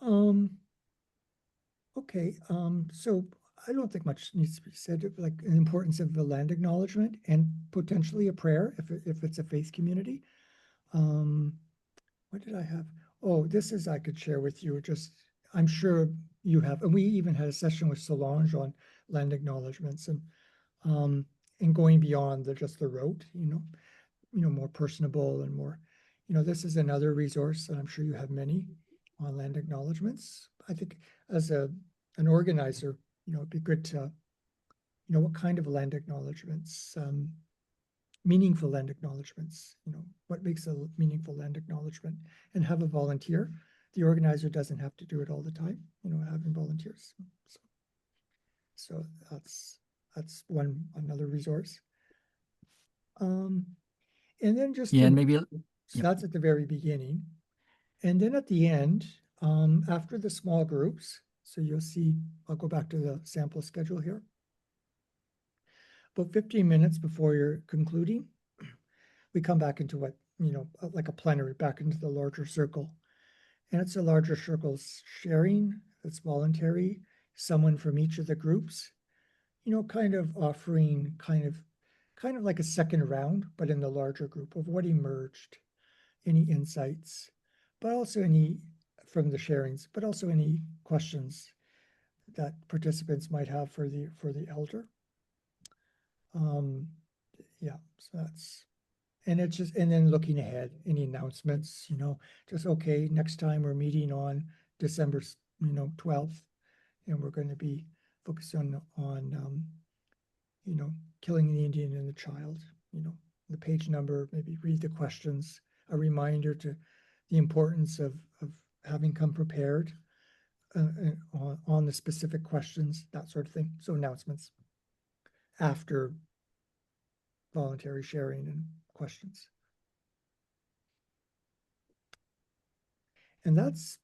yeah. Okay, so I don't think much needs to be said, like the importance of the land acknowledgement and potentially a prayer if it's a faith community. What did I have? Oh, I could share with you, I'm sure you have, and we even had a session with Solange on land acknowledgements and going beyond just the rote, more personable and more, this is another resource, and I'm sure you have many on land acknowledgements. I think as an organizer, it'd be good to, what kind of land acknowledgements, meaningful land acknowledgements, what makes a meaningful land acknowledgement, and have a volunteer. The organizer doesn't have to do it all the time, having volunteers. So that's another resource. And then just and maybe so that's at the very beginning. And then at the end, after the small groups, so you'll see, I'll go back to the sample schedule here. About 15 minutes before you're concluding, we come back into what, like a plenary, back into the larger circle. And it's a larger circle sharing, it's voluntary, someone from each of the groups, kind of offering kind of like a second round, but in the larger group of what emerged, any insights, but also any from the sharings, but also any questions that participants might have for the elder. Yeah, so that's, and it's just, and then looking ahead, any announcements, just, okay, next time we're meeting on December, 12th, and we're going to be focused on killing the Indian and the child, the page number, maybe read the questions, a reminder to the importance of having come prepared on the specific questions, that sort of thing. So announcements after voluntary sharing and questions. And that's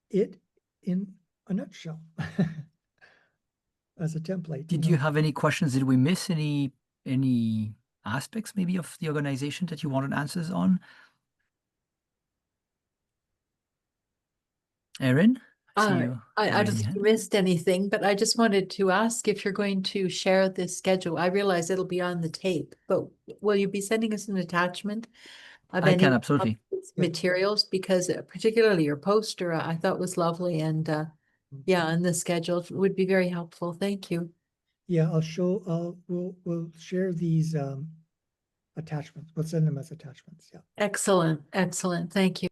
it in a nutshell. As a template. Did you have any questions? Did we miss any aspects maybe of the organization that you wanted answers on? Erin? I don't think you missed anything, but I just wanted to ask if you're going to share this schedule. I realize it'll be on the tape, but will you be sending us an attachment of I any can, absolutely. materials? Because particularly your poster, I thought was lovely, and yeah, and the schedule would be very helpful. Thank you. Yeah, we'll share these attachments. We'll send them as attachments. Yeah. Excellent, excellent. Thank you.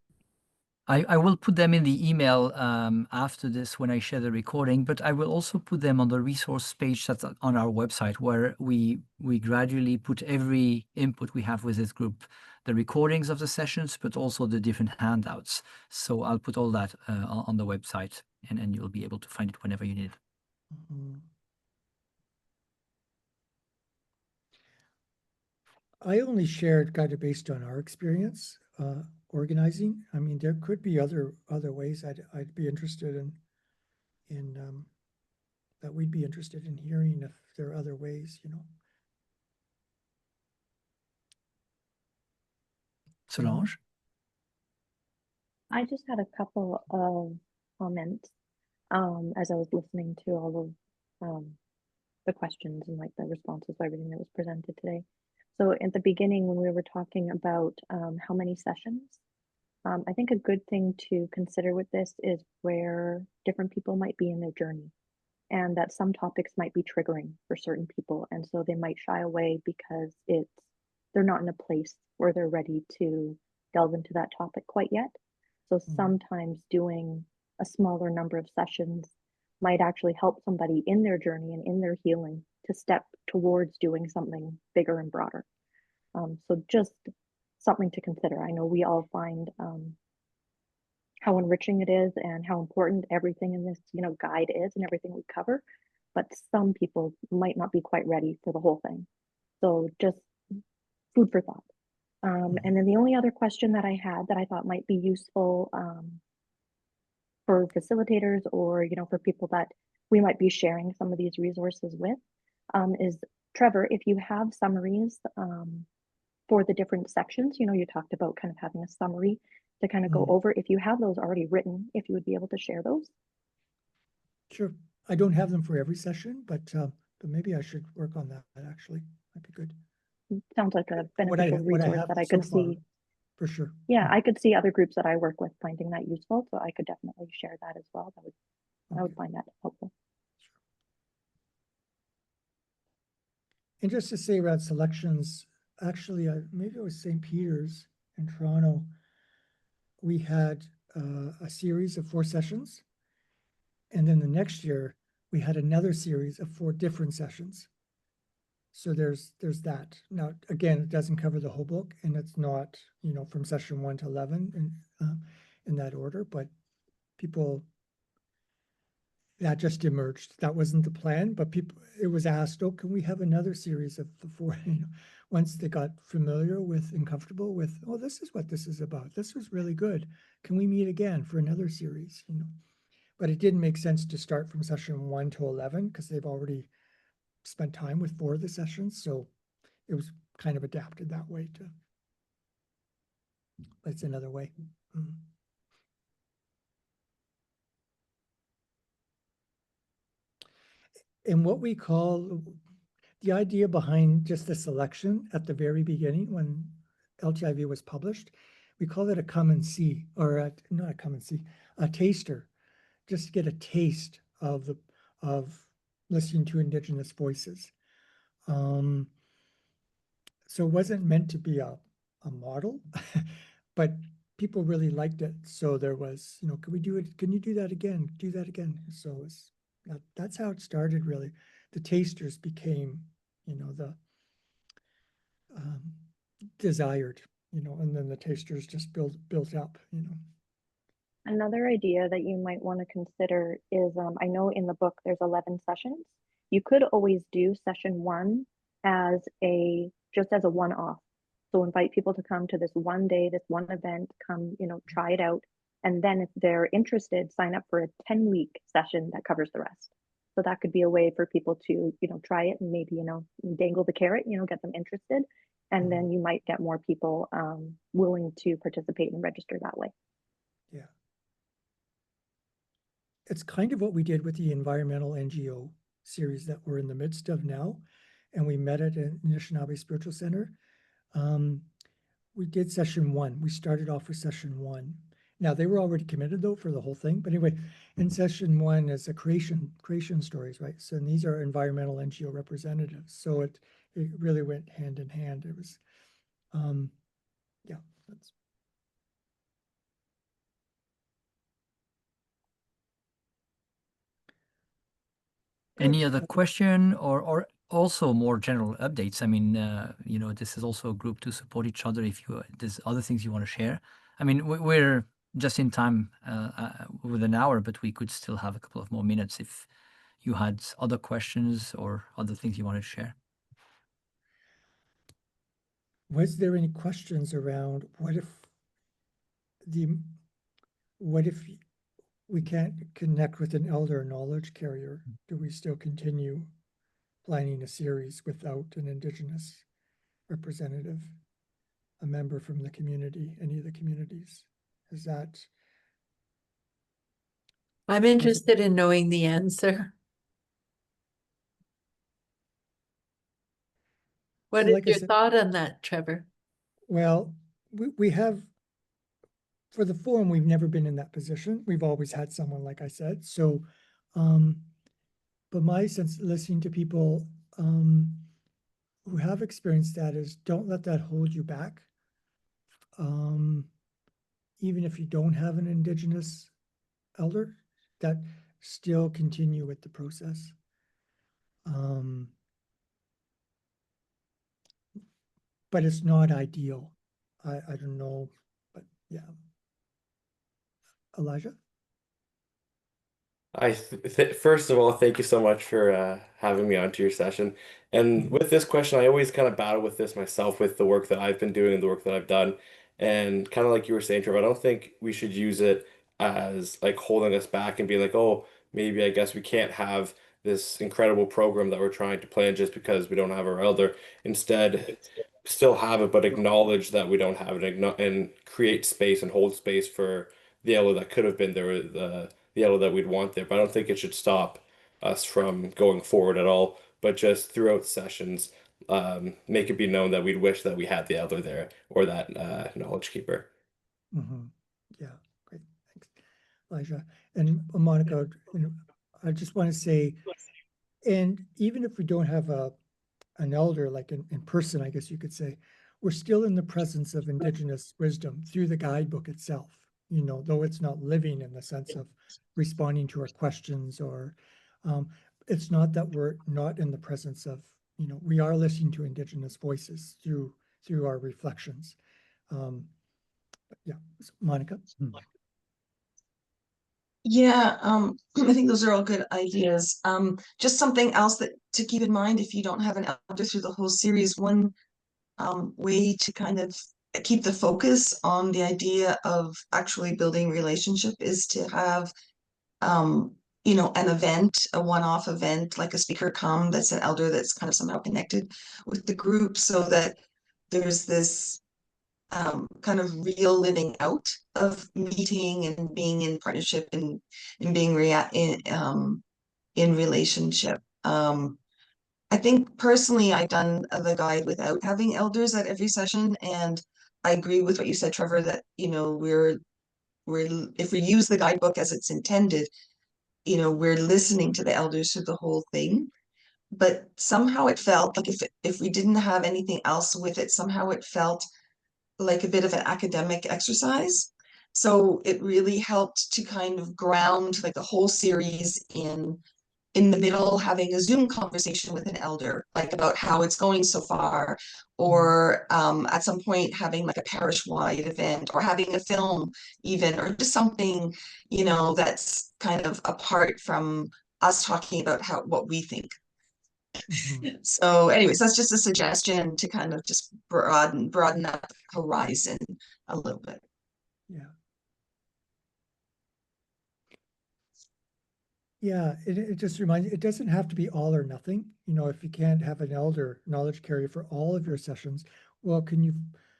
I will put them in the email after this when I share the recording, but I will also put them on the resource page that's on our website, where we gradually put every input we have with this group, the recordings of the sessions, but also the different handouts. So I'll put all that on the website, and you'll be able to find it whenever you need it. Mhm. I only shared kind of based on our experience organizing. I mean, there could be other ways I'd be interested in that we'd be interested in hearing if there are other ways, you know. Solange? I just had a couple of comments as I was listening to all of the questions and like the responses to everything that was presented today. So at the beginning, when we were talking about how many sessions, I think a good thing to consider with this is where different people might be in their journey, and that some topics might be triggering for certain people, and so they might shy away because they're not in a place where they're ready to delve into that topic quite yet. So sometimes doing a smaller number of sessions might actually help somebody in their journey and in their healing to step towards doing something bigger and broader. So just something to consider. I know we all find how enriching it is and how important everything in this, guide is and everything we cover, but some people might not be quite ready for the whole thing. So just food for thought. And then the only other question that I had that I thought might be useful for facilitators or, for people that we might be sharing some of these resources with is, Trevor, if you have summaries for the different sections, you talked about kind of having a summary to kind of go over. If you have those already written, if you would be able to share those. Sure. I don't have them for every session, but maybe I should work on that actually. Might be good. Sounds like a beneficial resource that I could see. For sure. Yeah, I could see other groups that I work with finding that useful, so I could definitely share that as well. I would find that helpful. And just to say about selections, actually, maybe it was St. Peter's in Toronto. We had a series of 4 sessions. And then the next year, we had another series of 4 different sessions. So there's that. Now, again, it doesn't cover the whole book, and it's not, from session 1 to 11 in that order, but that just emerged. That wasn't the plan, but it was asked, oh, can we have another series of the 4, once they got familiar with and comfortable with, oh, this is what this is about. This was really good. Can we meet again for another series, But it didn't make sense to start from session 1 to 11 because they've already spent time with 4 of the sessions. So it was kind of adapted that way but it's another way. And what we call the idea behind just the selection at the very beginning when LTIV was published, we call it a come and see, or not a come and see, a taster, just to get a taste of listening to Indigenous voices. So it wasn't meant to be a model, but people really liked it. So there was, can we do it? Can you do that again? Do that again. So that's how it started, really. The tasters became, the desired, and then the tasters just built up, Another idea that you might want to consider is, I know in the book there's 11 sessions. You could always do session 1 just as a one-off. So invite people to come to this one day, this one event, come, try it out. And then if they're interested, sign up for a 10-week session that covers the rest. So that could be a way for people to, try it and maybe, dangle the carrot, get them interested. And then you might get more people willing to participate and register that way. Yeah. It's kind of what we did with the environmental NGO series that we're in the midst of now. And we met at an Anishinaabe Spiritual Center. We did session 1. We started off with session 1. Now, they were already committed though for the whole thing, but anyway, in session 1 is a creation stories, right? So these are environmental NGO representatives. So it really went hand in hand. It was, yeah, that's. Any other question or also more general updates? I mean, you know, this is also a group to support each other. If there's other things you want to share. I mean, we're just in time with an hour, but we could still have a couple of more minutes if you had other questions or other things you want to share. Was there any questions around what if we can't connect with an elder knowledge carrier? Do we still continue planning a series without an Indigenous representative, a member from the community, any of the communities? Is that? I'm interested in knowing the answer. What So is like I your said, thought on that, Trevor? well, we have, for the forum, we've never been in that position. We've always had someone, like I said. So, but my sense, listening to people who have experienced that, is don't let that hold you back. Even if you don't have an Indigenous elder, that still continue with the process. But it's not ideal. I don't know, but yeah. Elijah? First of all, thank you so much for having me onto your session. And with this question, I always kind of battle with this myself with the work that I've been doing and the work that I've done. And kind of like you were saying, Trevor, I don't think we should use it as like holding us back and being like, oh, maybe I guess we can't have this incredible program that we're trying to plan just because we don't have our elder. Instead, still have it, but acknowledge that we don't have it and create space and hold space for the elder that could have been there, the elder that we'd want there. But I don't think it should stop us from going forward at all. But just throughout sessions, make it be known that we'd wish that we had the elder there or that knowledge keeper. Yeah, great, thanks, Elijah. And Monica, I just want to say, and even if we don't have an elder, like in person, I guess you could say, we're still in the presence of Indigenous wisdom through the guidebook itself, you know, though it's not living in the sense of responding to our questions, or it's not that we're not in the presence of, you know, we are listening to Indigenous voices through our reflections. Yeah, Monica. Yeah, I think those are all good ideas. Just something else that to keep in mind if you don't have an elder through the whole series, one way to kind of keep the focus on the idea of actually building relationship is to have you know, an event, a one-off event, like a speaker come that's an elder that's kind of somehow connected with the group, so that there's this kind of real living out of meeting and being in partnership and being in relationship. I think personally I've done the guide without having elders at every session, and I agree with what you said, Trevor, that you know we're if we use the guidebook as it's intended, you know, we're listening to the elders through the whole thing. But somehow it felt like if we didn't have anything else with it, somehow it felt like a bit of an academic exercise. So it really helped to kind of ground like the whole series in the middle, having a Zoom conversation with an elder, like about how it's going so far, or at some point having like a parish-wide event, or having a film even, or just something, you know, that's kind of apart from us talking about what we think. So anyways, that's just a suggestion to kind of just broaden up horizon a little bit. Yeah. Yeah, it just reminds, it doesn't have to be all or nothing. You know, if you can't have an elder knowledge carrier for all of your sessions, well, can you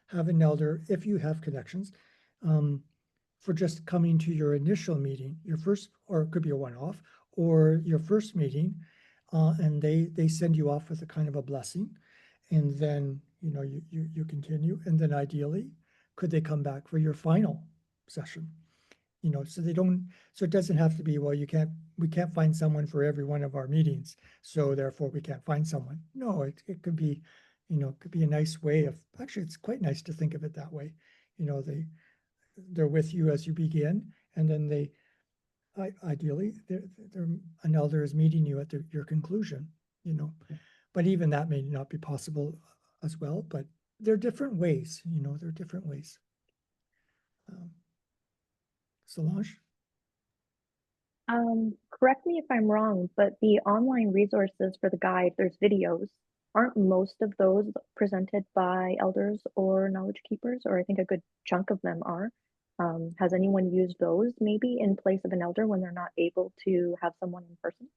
have an elder, if you have connections, for just coming to your initial meeting, your first, or it could be a one-off, or your first meeting, and they send you off with a kind of a blessing, and then, you know, you continue, and then ideally, could they come back for your final session? you know, so it doesn't have to be, well, we can't find someone for every one of our meetings, so therefore we can't find someone. No, it could be, you know, it could be a nice way of, actually, it's quite nice to think of it that way. You know, they're with you as you begin, and then ideally, an elder is meeting you at your conclusion, you know. But even that may not be possible as well, but there are different ways, you know, there are different ways. Solange? Correct me if I'm wrong, but the online resources for the guide, there's videos. Aren't most of those presented by elders or knowledge keepers? Or I think a good chunk of them are. Has anyone used those maybe in place of an elder when they're not able to have someone in person?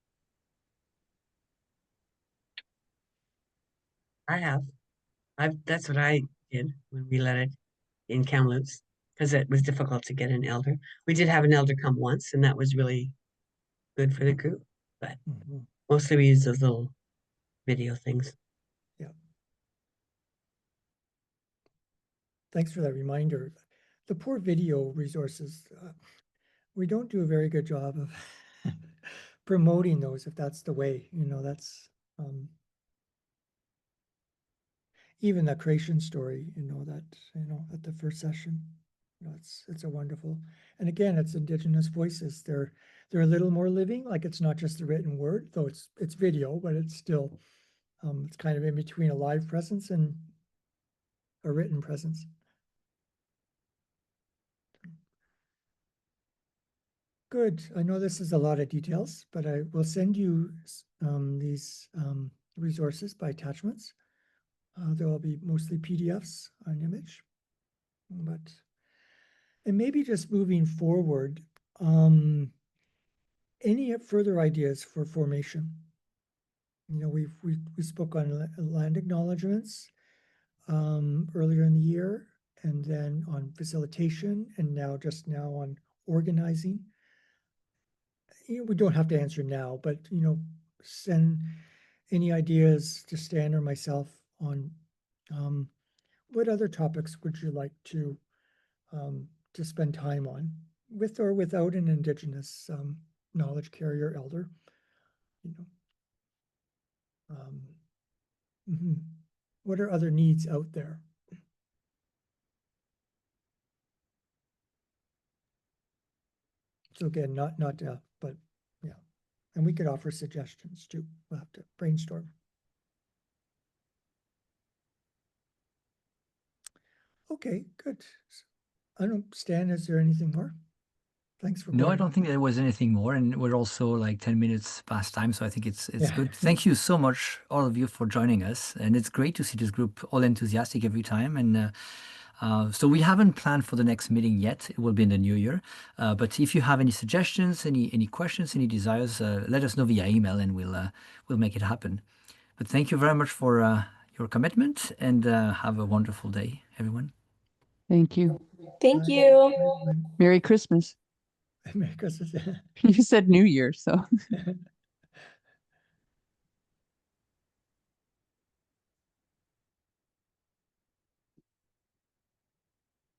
I have. That's what I did when we let it in Kamloops, because it was difficult to get an elder. We did have an elder come once, and that was really good for the group, but mostly we use those little video things. Yeah. Thanks for that reminder. The poor video resources, we don't do a very good job of promoting those, if that's the way, you know, that's even the creation story, you know, that, you know, at the first session, you know, it's a wonderful, and again, it's Indigenous voices. They're a little more living, like it's not just the written word, though it's video, but it's still, it's kind of in between a live presence and a written presence. Good. I know this is a lot of details, but I will send you these resources by attachments. There will be mostly PDFs on image, and maybe just moving forward, any further ideas for formation? You know, we spoke on land acknowledgements earlier in the year, and then on facilitation, and now on organizing. You know, we don't have to answer now, but, you know, send any ideas to Stan or myself on what other topics would you like to spend time on, with or without an Indigenous knowledge carrier elder, you know. What are other needs out there? So again, not but yeah, and we could offer suggestions too. We'll have to brainstorm. Okay, good. I don't, Stan, is there anything more? Thanks for No, I going. don't think there was anything more, and we're also like 10 minutes past time, so I think it's Yeah. good. Thank you so much, all of you, for joining us, and it's great to see this group all enthusiastic every time. And so we haven't planned for the next meeting yet. It will be in the new year. But if you have any suggestions, any questions, any desires, let us know via email, and we'll make it happen. But thank you very much for your commitment, and have a wonderful day, everyone. Thank you. Thank Bye, you. everyone. Merry Christmas. Merry Christmas. You said New Year, so.